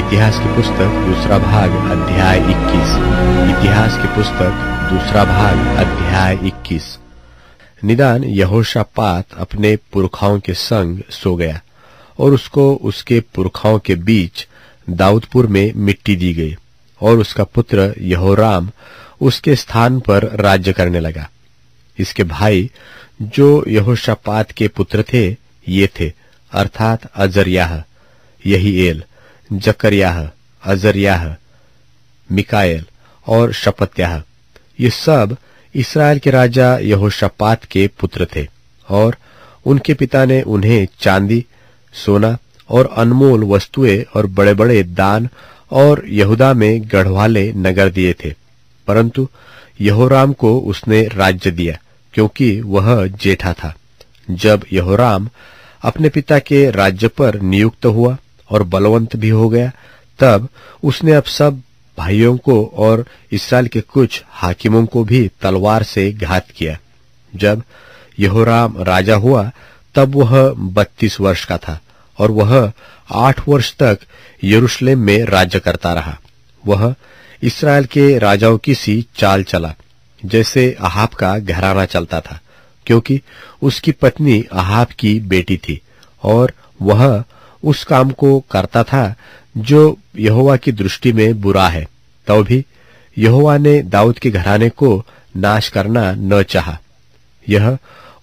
इतिहास की पुस्तक दूसरा भाग अध्याय 21। इतिहास की पुस्तक दूसरा भाग अध्याय 21। निदान यहोशापात अपने पुरखाओं के संग सो गया और उसको उसके पुरखाओं के बीच दाऊदपुर में मिट्टी दी गई, और उसका पुत्र यहोराम उसके स्थान पर राज्य करने लगा। इसके भाई जो यहोशापात के पुत्र थे ये थे, अर्थात अजर्याह, यहीएल, जकर्याह, अजर्याह, मिकाएल और शपत्याह। ये सब इस्राएल के राजा यहोशापात के पुत्र थे, और उनके पिता ने उन्हें चांदी, सोना और अनमोल वस्तुएं और बड़े बड़े दान और यहूदा में गढ़वाले नगर दिए थे। परंतु यहोराम को उसने राज्य दिया, क्योंकि वह जेठा था। जब यहोराम अपने पिता के राज्य पर नियुक्त हुआ और बलवंत भी हो गया, तब उसने अब सब भाइयों को और इस्राएल के कुछ हाकिमों को भी तलवार से घात किया। जब यहोराम राजा हुआ तब वह 32 वर्ष का था, और वह 8 वर्ष तक यरूशलेम में राज्य करता रहा। वह इस्राएल के राजाओं की सी चाल चला, जैसे अहाब का घराना चलता था, क्योंकि उसकी पत्नी अहाब की बेटी थी, और वह उस काम को करता था जो यहोवा की दृष्टि में बुरा है। तो भी यहोवा ने दाऊद के घराने को नाश करना न चाहा। यह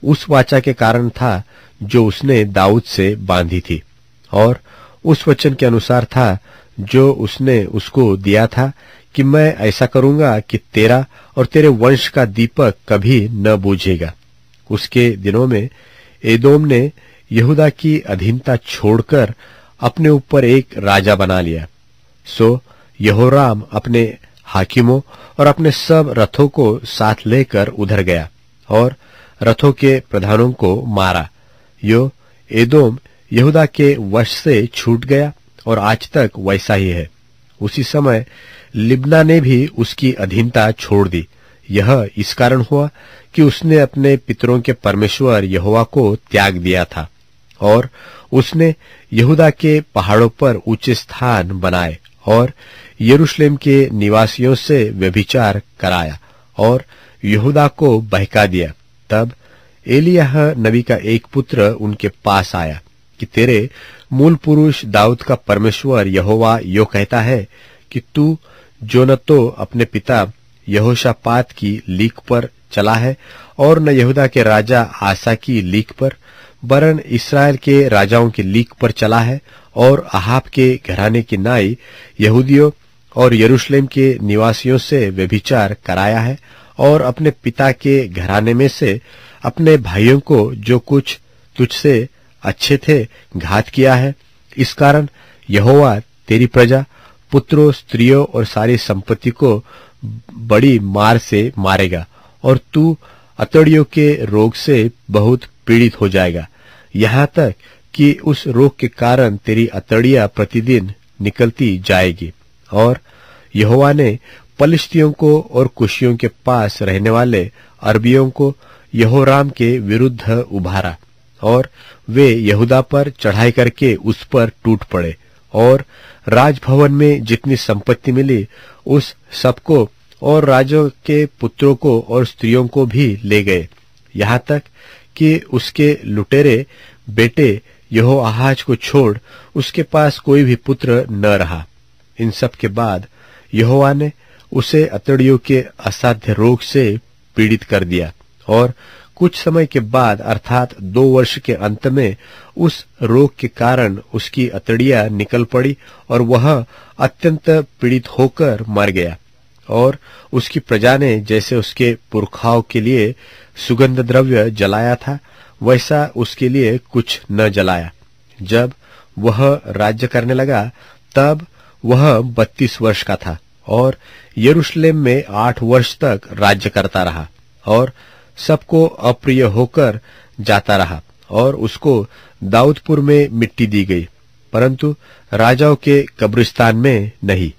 उस वाचा के कारण था जो उसने दाऊद से बांधी थी, और उस वचन के अनुसार था जो उसने उसको दिया था कि मैं ऐसा करूंगा कि तेरा और तेरे वंश का दीपक कभी न बुझेगा। उसके दिनों में एदोम ने यहूदा की अधीनता छोड़कर अपने ऊपर एक राजा बना लिया। सो यहोराम अपने हाकिमों और अपने सब रथों को साथ लेकर उधर गया और रथों के प्रधानों को मारा। यो एदोम यहूदा के वश से छूट गया और आज तक वैसा ही है। उसी समय लिब्ना ने भी उसकी अधीनता छोड़ दी। यह इस कारण हुआ कि उसने अपने पितरों के परमेश्वर यहोवा को त्याग दिया था, और उसने यहूदा के पहाड़ों पर ऊंचे स्थान बनाए और यरूशलेम के निवासियों से व्यभिचार कराया और यहूदा को बहका दिया। तब एलिय्याह नबी का एक पुत्र उनके पास आया कि तेरे मूल पुरुष दाऊद का परमेश्वर यहोवा यो कहता है कि तू जो न तो अपने पिता यहोशापात की लीक पर चला है और न यहूदा के राजा आसा की लीक पर, वरन इस्राएल के राजाओं की लीक पर चला है और अहाब के घराने की नाई यहूदियों और यरूशलेम के निवासियों से व्यभिचार कराया है, और अपने पिता के घराने में से अपने भाइयों को जो कुछ तुझसे अच्छे थे घात किया है। इस कारण यहोवा तेरी प्रजा, पुत्रों, स्त्रियों और सारी संपत्ति को बड़ी मार से मारेगा, और तू अतड़ियों के रोग से बहुत पीड़ित हो जाएगा, यहाँ तक कि उस रोग के कारण तेरी अतड़ियां प्रतिदिन निकलती जाएगी। और यहोवा ने पलिश्तियों को और कुशियों के पास रहने वाले अरबियों को यहोराम के विरुद्ध उभारा, और वे यहूदा पर चढ़ाई करके उस पर टूट पड़े, और राजभवन में जितनी संपत्ति मिली उस सबको और राजों के पुत्रों को और स्त्रियों को भी ले गए, यहाँ तक कि उसके लुटेरे बेटे यहोआहाज को छोड़ उसके पास कोई भी पुत्र न रहा। इन सब के बाद यहोवा ने उसे अतड़ियों के असाध्य रोग से पीड़ित कर दिया, और कुछ समय के बाद अर्थात 2 वर्ष के अंत में उस रोग के कारण उसकी अतड़ियां निकल पड़ी और वह अत्यंत पीड़ित होकर मर गया। और उसकी प्रजा ने जैसे उसके पुरखाओं के लिए सुगंध द्रव्य जलाया था, वैसा उसके लिए कुछ न जलाया। जब वह राज्य करने लगा तब वह 32 वर्ष का था, और यरूशलेम में 8 वर्ष तक राज्य करता रहा, और सबको अप्रिय होकर जाता रहा, और उसको दाऊदपुर में मिट्टी दी गई, परंतु राजाओं के कब्रिस्तान में नहीं।